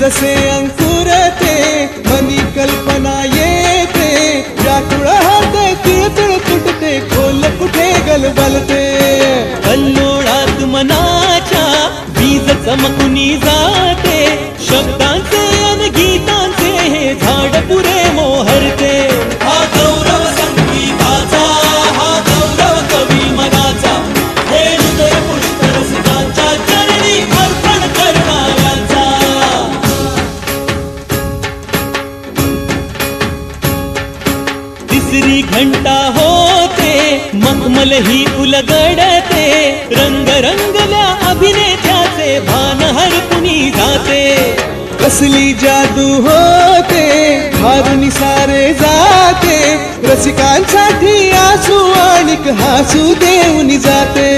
जसे अंकुरते मनी कल्पना येते, व्याकुळ होते तिळतिळ तुटते, खोल कुठे गलबलते. कल्लोळात मनाच्या बीज चमकुनी जाते, शब्दांचे अन गीतांचे हे झाड पुरे मोहरते. हा गौरव संगीताचा, हा गौरव कवी मनाचा, हे हृदय पुष्प रसिकांच्या चरणी अर्पण करणाऱ्यांचा. तिसरी घंटा होते मखमल ही उलगडते, रंग रंगल्या अभिनेत्याचे भान हरपुनी जाते. कसली जादू होते भारुनी सारे जाते, रसिकांसाठी आसू आणिक हासू देऊन जाते.